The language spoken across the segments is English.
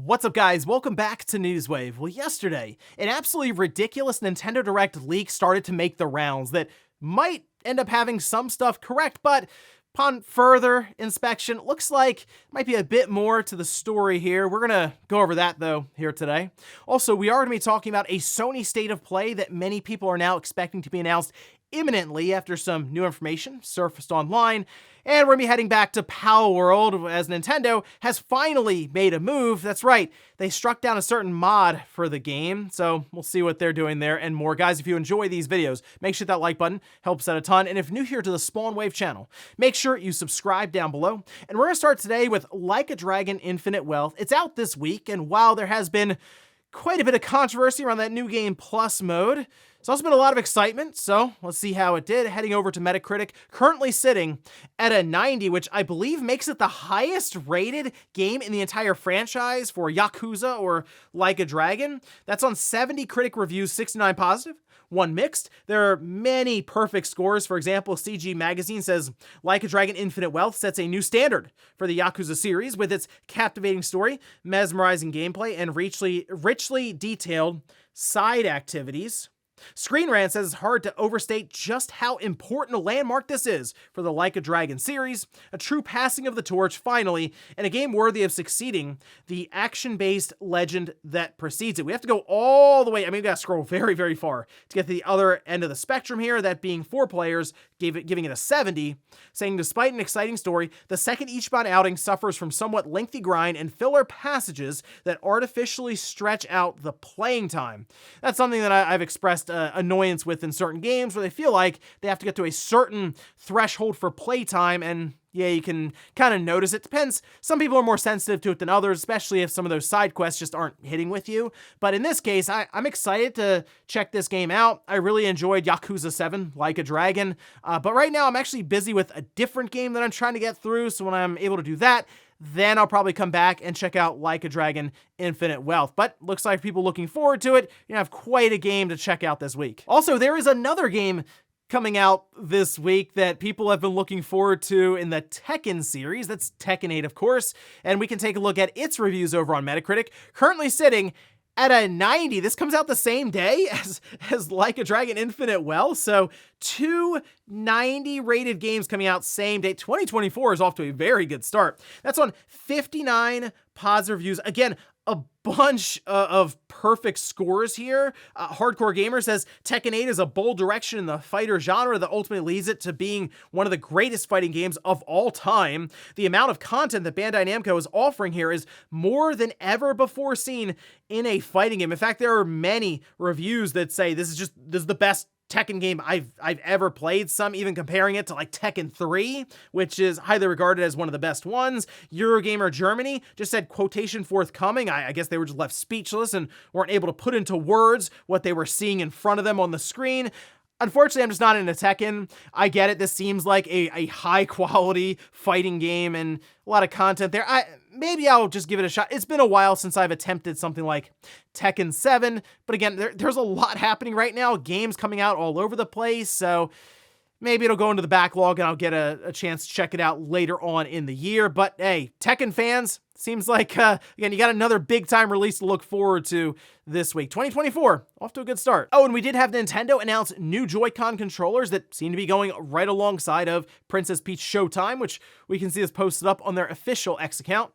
What's up, guys? Welcome back to Newswave. Well, yesterday, an absolutely ridiculous Nintendo Direct leak started to make the rounds that might end up having some stuff correct, but upon further inspection, looks like might be a bit more to the story here. We're gonna go over that, though, here today. Also, we are gonna be talking about a Sony State of Play that many people are now expecting to be announced imminently after some new information surfaced online. And we're gonna be heading back to Palworld as Nintendo has finally made a move. That's right, they struck down a certain mod for the game, so we'll see what they're doing there and more. Guys, if you enjoy these videos, make sure that like button helps out a ton. And if new here to the Spawn Wave channel, make sure you subscribe down below. And we're gonna start today with Like a Dragon Infinite Wealth. It's out this week, and while there has been quite a bit of controversy around that new game plus mode, there's also been a lot of excitement, so let's see how it did. Heading over to Metacritic, currently sitting at a 90, which I believe makes it the highest rated game in the entire franchise for Yakuza or Like a Dragon. That's on 70 critic reviews, 69 positive, 1 mixed. There are many perfect scores. For example, CG Magazine says Like a Dragon Infinite Wealth sets a new standard for the Yakuza series with its captivating story, mesmerizing gameplay, and richly detailed side activities. Screen Rant says it's hard to overstate just how important a landmark this is for the Like a Dragon series, a true passing of the torch finally, and a game worthy of succeeding the action-based legend that precedes it. We have to go all the way, we gotta scroll very, very far to get to the other end of the spectrum here, that being 4 players, giving it a 70, saying despite an exciting story, the second Ichiban outing suffers from somewhat lengthy grind and filler passages that artificially stretch out the playing time. That's something that I've expressed annoyance with in certain games where they feel like they have to get to a certain threshold for playtime, and yeah, you can kind of notice it. Depends. Some people are more sensitive to it than others, especially if some of those side quests just aren't hitting with you. But in this case, I'm excited to check this game out. I really enjoyed Yakuza 7, Like a Dragon. But right now, I'm actually busy with a different game that I'm trying to get through. So when I'm able to do that, then I'll probably come back and check out Like a Dragon Infinite Wealth. But looks like people looking forward to it. You have quite a game to check out this week. Also, there is another game coming out this week that people have been looking forward to in the Tekken series. That's Tekken 8, of course. And we can take a look at its reviews over on Metacritic. Currently sitting at a 90. This comes out the same day as Like a Dragon Infinite Wealth. So 2 90 rated games coming out same day. 2024 is off to a very good start. That's on 59 positive reviews. Again, a bunch of perfect scores here. Hardcore Gamer says Tekken 8 is a bold direction in the fighter genre that ultimately leads it to being one of the greatest fighting games of all time. The amount of content that Bandai Namco is offering here is more than ever before seen in a fighting game. In fact, there are many reviews that say this is the best Tekken game I've ever played, some even comparing it to like Tekken 3, which is highly regarded as one of the best ones. Eurogamer Germany just said quotation forthcoming. I guess they were just left speechless and weren't able to put into words what they were seeing in front of them on the screen. Unfortunately, I'm just not into Tekken. I get it. This seems like a high-quality fighting game and a lot of content there. Maybe I'll just give it a shot. It's been a while since I've attempted something like Tekken 7, but again, there's a lot happening right now. Games coming out all over the place, so maybe it'll go into the backlog and I'll get a chance to check it out later on in the year. But hey, Tekken fans, seems like, again, you got another big-time release to look forward to this week. 2024, off to a good start. Oh, and we did have Nintendo announce new Joy-Con controllers that seem to be going right alongside of Princess Peach Showtime, which we can see is posted up on their official X account,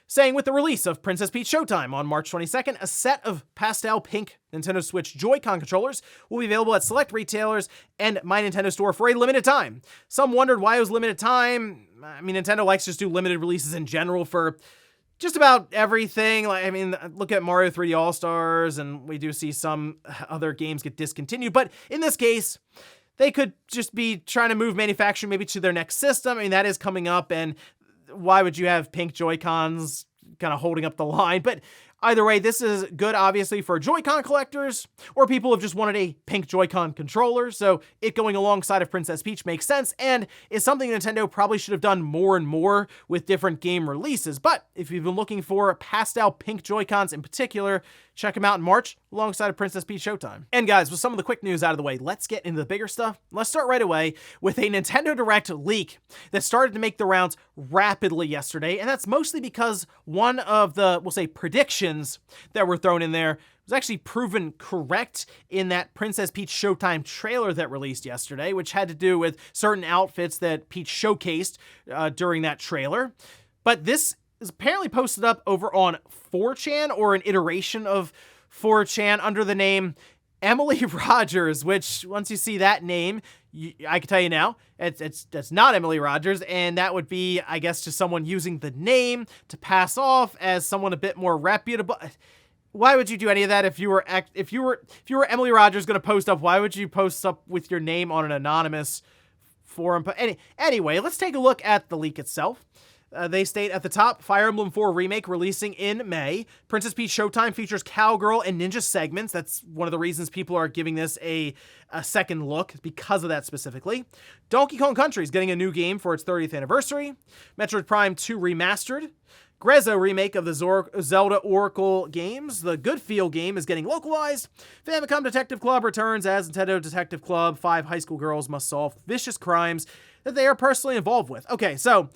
saying with the release of Princess Peach Showtime on March 22nd, a set of pastel pink Nintendo Switch Joy-Con controllers will be available at select retailers and My Nintendo Store for a limited time. Some wondered why it was limited time. Nintendo likes to just do limited releases in general for just about everything. Look at Mario 3D All-Stars, and we do see some other games get discontinued. But in this case, they could just be trying to move manufacturing maybe to their next system. That is coming up, and why would you have pink Joy-Cons kind of holding up the line? But Either way, this is good, obviously, for Joy-Con collectors, or people who have just wanted a pink Joy-Con controller, so it going alongside of Princess Peach makes sense, and is something Nintendo probably should have done more and more with different game releases. But if you've been looking for pastel pink Joy-Cons in particular, check them out in March, alongside of Princess Peach Showtime. And guys, with some of the quick news out of the way, let's get into the bigger stuff. Let's start right away with a Nintendo Direct leak that started to make the rounds rapidly yesterday, and that's mostly because one of the, we'll say, predictions that were thrown in there was actually proven correct in that Princess Peach Showtime trailer that released yesterday, which had to do with certain outfits that Peach showcased during that trailer. But this is apparently posted up over on 4chan, or an iteration of 4chan, under the name Emily Rogers, which once you see that name, I can tell you now, it's not Emily Rogers, and that would be, I guess, just someone using the name to pass off as someone a bit more reputable. Why would you do any of that if you were Emily Rogers going to post up? Why would you post up with your name on an anonymous forum? Anyway, let's take a look at the leak itself. They state at the top, Fire Emblem 4 Remake releasing in May. Princess Peach Showtime features Cowgirl and Ninja segments. That's one of the reasons people are giving this a second look, because of that specifically. Donkey Kong Country is getting a new game for its 30th anniversary. Metroid Prime 2 Remastered. Grezzo remake of the Zelda Oracle games. The Good Feel game is getting localized. Famicom Detective Club returns as Nintendo Detective Club. 5 high school girls must solve vicious crimes that they are personally involved with. Okay, so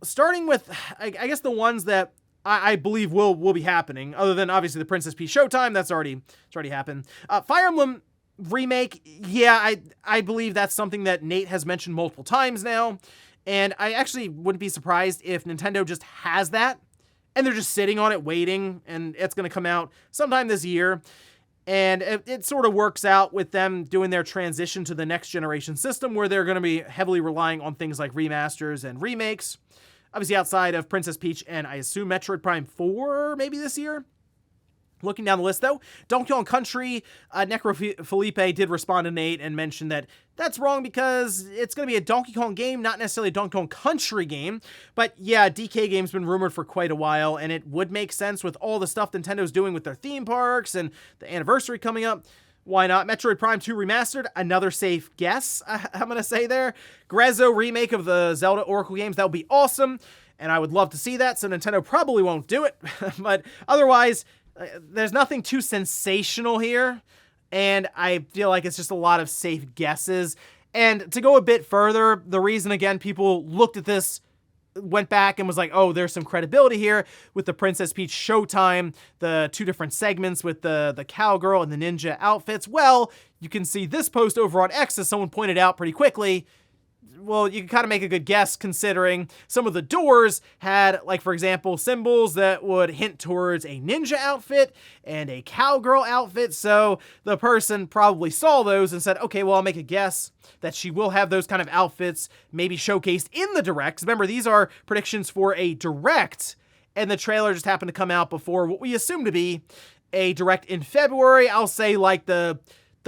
starting with, I guess, the ones that I believe will be happening, other than obviously the Princess Peach Showtime, it's already happened. Fire Emblem Remake, yeah, I believe that's something that Nate has mentioned multiple times now, and I actually wouldn't be surprised if Nintendo just has that, and they're just sitting on it waiting, and it's going to come out sometime this year. And it sort of works out with them doing their transition to the next generation system, where they're going to be heavily relying on things like remasters and remakes. Obviously outside of Princess Peach and I assume Metroid Prime 4 maybe this year. Looking down the list though, Donkey Kong Country, Necro Felipe did respond to Nate and mention that that's wrong because it's going to be a Donkey Kong game, not necessarily a Donkey Kong Country game. But yeah, DK game's been rumored for quite a while, and it would make sense with all the stuff Nintendo's doing with their theme parks and the anniversary coming up. Why not? Metroid Prime 2 Remastered, another safe guess, I'm going to say there. Grezzo remake of the Zelda Oracle games, that would be awesome, and I would love to see that, so Nintendo probably won't do it. But otherwise, there's nothing too sensational here, and I feel like it's just a lot of safe guesses. And to go a bit further, the reason, again, people looked at this, went back and was like, oh, there's some credibility here with the Princess Peach Showtime, the 2 different segments with the cowgirl and the ninja outfits. Well, you can see this post over on X, as someone pointed out pretty quickly. Well, you can kind of make a good guess, considering some of the doors had, like, for example, symbols that would hint towards a ninja outfit and a cowgirl outfit. So the person probably saw those and said, okay, well, I'll make a guess that she will have those kind of outfits maybe showcased in the Direct. Remember, these are predictions for a Direct, and the trailer just happened to come out before what we assume to be a Direct in February. I'll say like the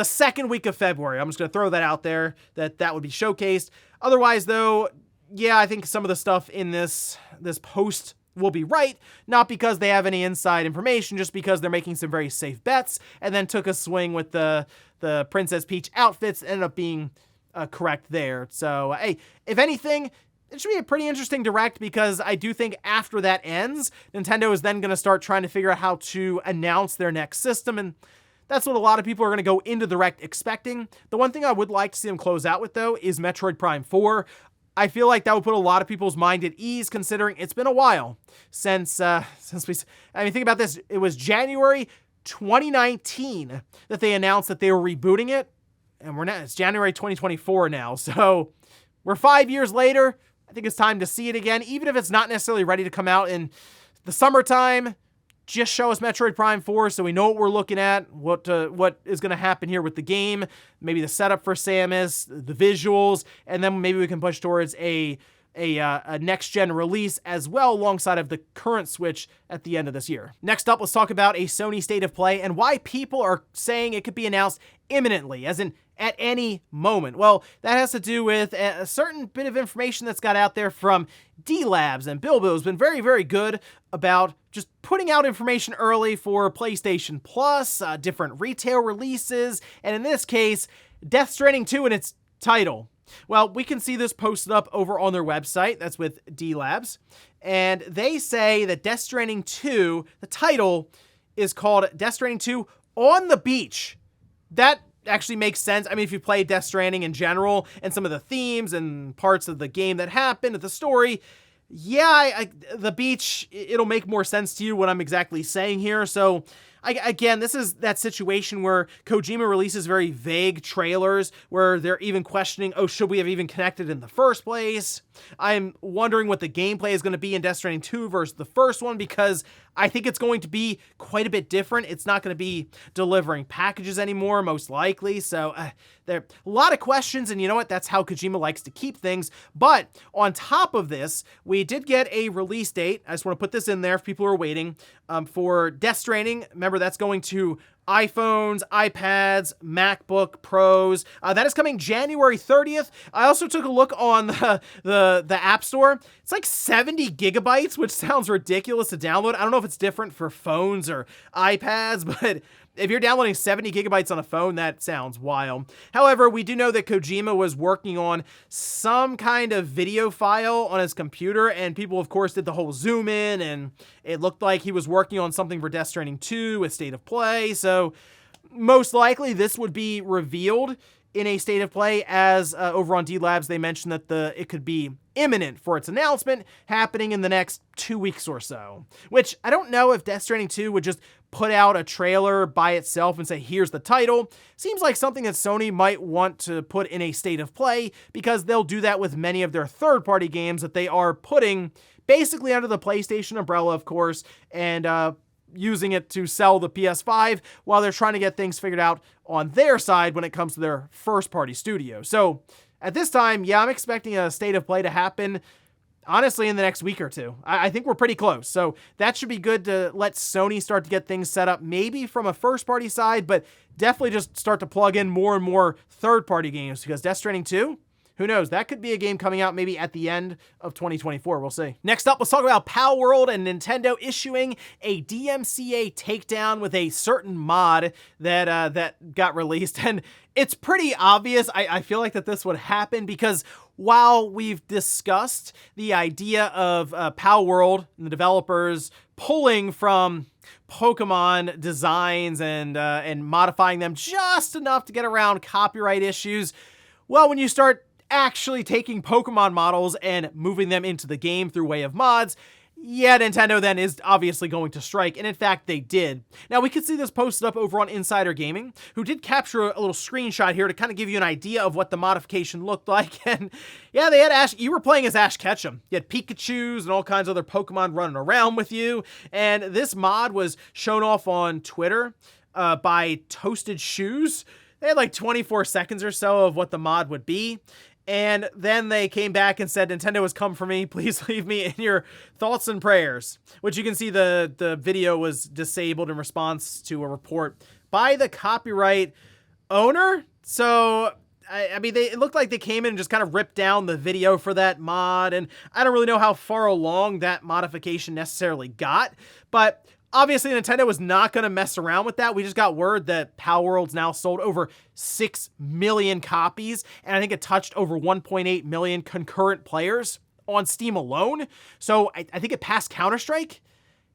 second week of February. I'm just going to throw that out there, that would be showcased. Otherwise, though, yeah, I think some of the stuff in this post will be right, not because they have any inside information, just because they're making some very safe bets, and then took a swing with the Princess Peach outfits, ended up being correct there. So, hey, if anything, it should be a pretty interesting Direct, because I do think after that ends, Nintendo is then going to start trying to figure out how to announce their next system, and that's what a lot of people are going to go into Direct expecting. The one thing I would like to see them close out with, though, is Metroid Prime 4. I feel like that would put a lot of people's mind at ease, considering it's been a while since we... I mean, think about this. It was January 2019 that they announced that they were rebooting it, and it's January 2024 now. So we're 5 years later. I think it's time to see it again, even if it's not necessarily ready to come out in the summertime. Just show us Metroid Prime 4 so we know what we're looking at, what is going to happen here with the game, maybe the setup for Samus, the visuals, and then maybe we can push towards a a next-gen release as well alongside of the current Switch at the end of this year. Next up, let's talk about a Sony State of Play and why people are saying it could be announced imminently, as in at any moment. Well, that has to do with a certain bit of information that's got out there from D-Labs, and Bilbo's been very, very good about just putting out information early for PlayStation Plus, different retail releases, and in this case, Death Stranding 2 in its title. Well, we can see this posted up over on their website. That's with D-Labs. And they say that Death Stranding 2, the title, is called Death Stranding 2 On the Beach. That actually makes sense. I mean, if you play Death Stranding in general and some of the themes and parts of the game that happen, the story, yeah, the beach, it'll make more sense to you what I'm exactly saying here. So again, this is that situation where Kojima releases very vague trailers where they're even questioning, oh, should we have even connected in the first place? I'm wondering what the gameplay is going to be in Death Stranding 2 versus the first one, because I think it's going to be quite a bit different. It's not going to be delivering packages anymore, most likely. So there are a lot of questions, and you know what? That's how Kojima likes to keep things. But on top of this, we did get a release date. I just want to put this in there if people are waiting for Death Stranding. Remember, that's going to iPhones, iPads, MacBook Pros. That is coming January 30th. I also took a look on the App Store. It's like 70 gigabytes, which sounds ridiculous to download. I don't know if it's different for phones or iPads, but if you're downloading 70 gigabytes on a phone, that sounds wild. However, we do know that Kojima was working on some kind of video file on his computer, and people, of course, did the whole zoom in, and it looked like he was working on something for Death Stranding 2 with State of Play. So most likely this would be revealed in a State of Play, as over on D-Labs, they mentioned that it could be imminent for its announcement, happening in the next 2 weeks or so. Which, I don't know if Death Stranding 2 would just put out a trailer by itself and say, here's the title. Seems like something that Sony might want to put in a State of Play, because they'll do that with many of their third-party games that they are putting basically under the PlayStation umbrella, of course, and using it to sell the PS5 while they're trying to get things figured out on their side when it comes to their first-party studio. So at this time, yeah, I'm expecting a State of Play to happen, honestly, in the next week or two. I think we're pretty close. So that should be good to let Sony start to get things set up, maybe from a first-party side, but definitely just start to plug in more and more third-party games, because Death Stranding 2, who knows? That could be a game coming out maybe at the end of 2024. We'll see. Next up, let's talk about Palworld and Nintendo issuing a DMCA takedown with a certain mod that got released. And it's pretty obvious. I feel like that this would happen, because while we've discussed the idea of Palworld and the developers pulling from Pokemon designs and modifying them just enough to get around copyright issues, well, when you start actually taking Pokemon models and moving them into the game through way of mods, yeah, Nintendo then is obviously going to strike, and in fact, they did. Now, we could see this posted up over on Insider Gaming, who did capture a little screenshot here to kind of give you an idea of what the modification looked like, and yeah, they had Ash. You were playing as Ash Ketchum. You had Pikachus and all kinds of other Pokemon running around with you, and this mod was shown off on Twitter by Toasted Shoes. They had like 24 seconds or so of what the mod would be. And then they came back and said, Nintendo has come for me. Please leave me in your thoughts and prayers. Which you can see the video was disabled in response to a report by the copyright owner. So, I mean, it looked like they came in and just kind of ripped down the video for that mod. And I don't really know how far along that modification necessarily got. But obviously, Nintendo was not going to mess around with that. We just got word that Palworld's now sold over 6 million copies, and I think it touched over 1.8 million concurrent players on Steam alone. So I think it passed Counter-Strike.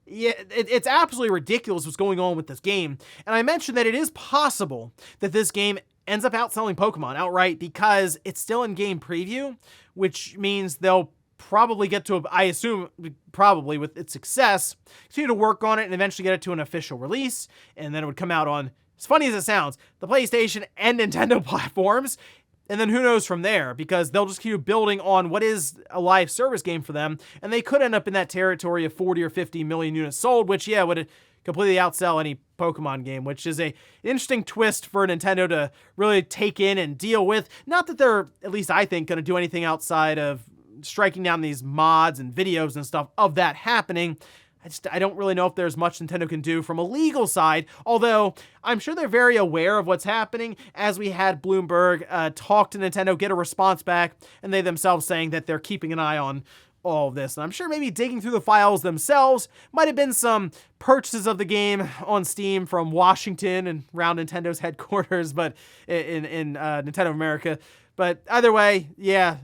Yeah, it's absolutely ridiculous what's going on with this game. And I mentioned that it is possible that this game ends up outselling Pokemon outright, because it's still in game preview, which means they'll probably get to, I assume, probably with its success, continue to work on it and eventually get it to an official release, and then it would come out on, as funny as it sounds, the PlayStation and Nintendo platforms, and then who knows from there, because they'll just keep building on what is a live service game for them, and they could end up in that territory of 40 or 50 million units sold, which, yeah, would completely outsell any Pokemon game, which is an interesting twist for Nintendo to really take in and deal with. Not that they're, at least I think, going to do anything outside of striking down these mods and videos and stuff of that happening. I don't really know if there's much Nintendo can do from a legal side, although I'm sure they're very aware of what's happening, as we had Bloomberg talk to Nintendo, get a response back, and they themselves saying that they're keeping an eye on all of this. And I'm sure maybe digging through the files themselves might have been some purchases of the game on Steam from Washington and around Nintendo's headquarters, but in Nintendo America. But either way, yeah,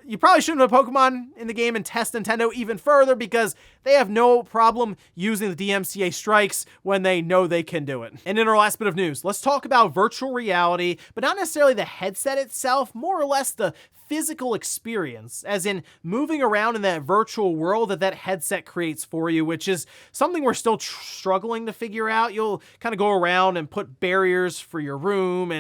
you probably shouldn't have Pokemon in the game and test Nintendo even further, because they have no problem using the DMCA strikes when they know they can do it. And in our last bit of news, let's talk about virtual reality, but not necessarily the headset itself, more or less the physical experience, as in moving around in that virtual world that headset creates for you, which is something we're still struggling to figure out. You'll kind of go around and put barriers for your room,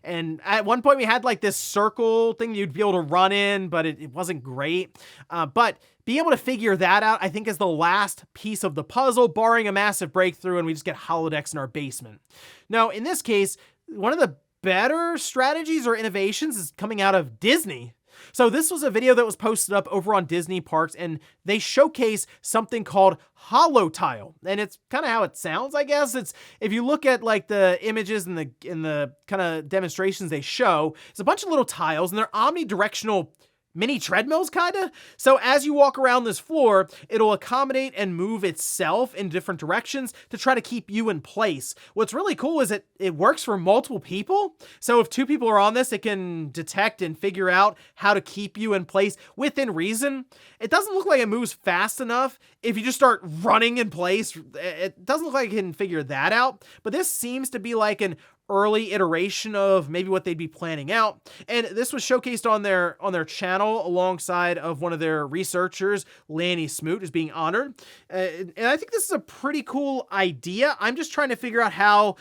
and at one point we had like this circle thing you'd be able to run in, but it wasn't great. But being able to figure that out, I think, is the last piece of the puzzle, barring a massive breakthrough and we just get holodecks in our basement. Now, in this case, one of the better strategies or innovations is coming out of Disney. So this was a video that was posted up over on Disney Parks, and they showcase something called OmniTile. And it's kind of how it sounds, I guess. It's, if you look at like the images and the kind of demonstrations they show, it's a bunch of little tiles, and they're omnidirectional mini treadmills, kinda. So as you walk around this floor, it'll accommodate and move itself in different directions to try to keep you in place. What's really cool is it works for multiple people. So if 2 people are on this, it can detect and figure out how to keep you in place within reason. It doesn't look like it moves fast enough. If you just start running in place, it doesn't look like it can figure that out. But this seems to be like an early iteration of maybe what they'd be planning out. And this was showcased on their channel alongside of one of their researchers, Lanny Smoot, is being honored. And I think this is a pretty cool idea. I'm just trying to figure out how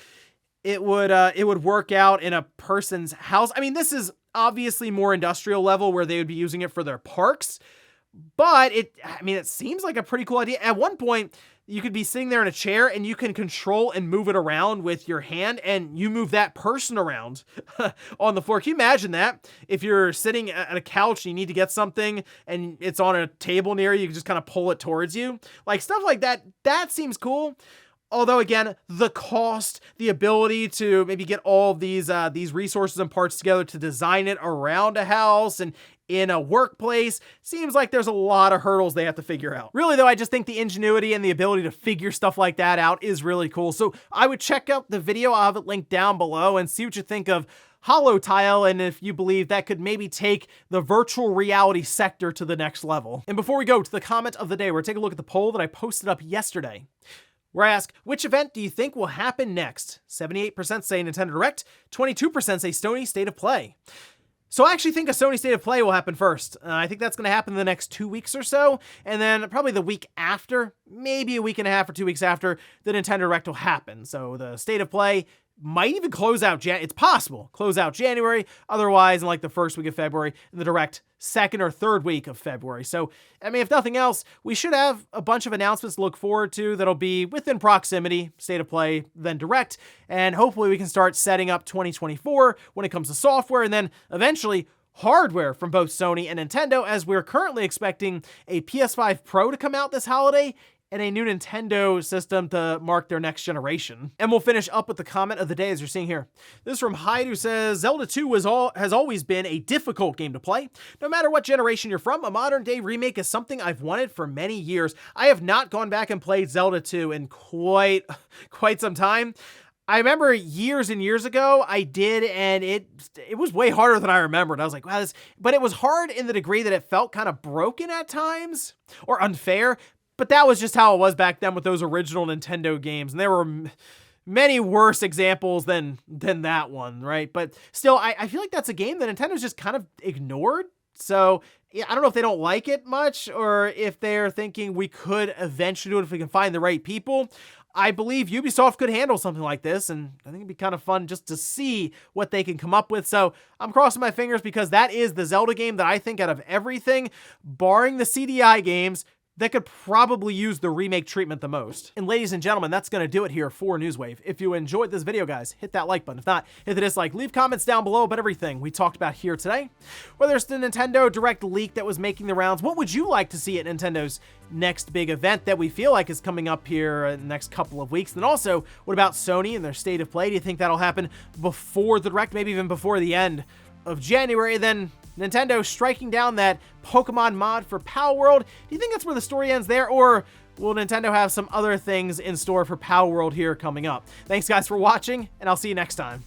it would work out in a person's house. I mean, this is obviously more industrial level where they would be using it for their parks, but it seems like a pretty cool idea. At one point, you could be sitting there in a chair and you can control and move it around with your hand, and you move that person around on the floor. Can you imagine that? If you're sitting at a couch and you need to get something and it's on a table near you, you can just kind of pull it towards you. Like stuff like that, that seems cool. Although again, the cost, the ability to maybe get all of these resources and parts together to design it around a house and in a workplace, seems like there's a lot of hurdles they have to figure out. Really though, I just think the ingenuity and the ability to figure stuff like that out is really cool. So I would check out the video, I'll have it linked down below, and see what you think of OmniTile, and if you believe that could maybe take the virtual reality sector to the next level. And before we go to the comment of the day, we're gonna take a look at the poll that I posted up yesterday, where I ask, which event do you think will happen next? 78% say Nintendo Direct, 22% say Sony State of Play. So I actually think a Sony State of Play will happen first. I think that's going to happen in the next 2 weeks or so, and then probably the week after, maybe a week and a half or 2 weeks after, the Nintendo Direct will happen. So the State of Play might even close out, it's possible, close out January, otherwise in like the first week of February, and the Direct second or third week of February. So, I mean, if nothing else, we should have a bunch of announcements to look forward to that'll be within proximity, State of Play, then Direct, and hopefully we can start setting up 2024 when it comes to software, and then eventually hardware from both Sony and Nintendo, as we're currently expecting a PS5 Pro to come out this holiday, and a new Nintendo system to mark their next generation. And we'll finish up with the comment of the day, as you're seeing here. This is from Hyde, who says, Zelda 2 has always been a difficult game to play. No matter what generation you're from, a modern day remake is something I've wanted for many years. I have not gone back and played Zelda 2 in quite some time. I remember years and years ago, I did, and it was way harder than I remembered. I was like, wow, but it was hard in the degree that it felt kind of broken at times, or unfair. But that was just how it was back then with those original Nintendo games. And there were many worse examples than that one, right? But still, I feel like that's a game that Nintendo's just kind of ignored. So yeah, I don't know if they don't like it much, or if they're thinking we could eventually do it if we can find the right people. I believe Ubisoft could handle something like this, and I think it'd be kind of fun just to see what they can come up with. So I'm crossing my fingers, because that is the Zelda game that I think, out of everything, barring the CDI games, that could probably use the remake treatment the most. And ladies and gentlemen, that's going to do it here for Newswave. If you enjoyed this video, guys, hit that like button. If not, hit the dislike. Leave comments down below about everything we talked about here today. Whether it's the Nintendo Direct leak that was making the rounds, what would you like to see at Nintendo's next big event that we feel like is coming up here in the next couple of weeks? And also, what about Sony and their State of Play? Do you think that'll happen before the Direct, maybe even before the end of January? Then Nintendo striking down that Pokemon mod for Palworld. Do you think that's where the story ends there, or will Nintendo have some other things in store for Palworld here coming up? Thanks guys for watching, and I'll see you next time.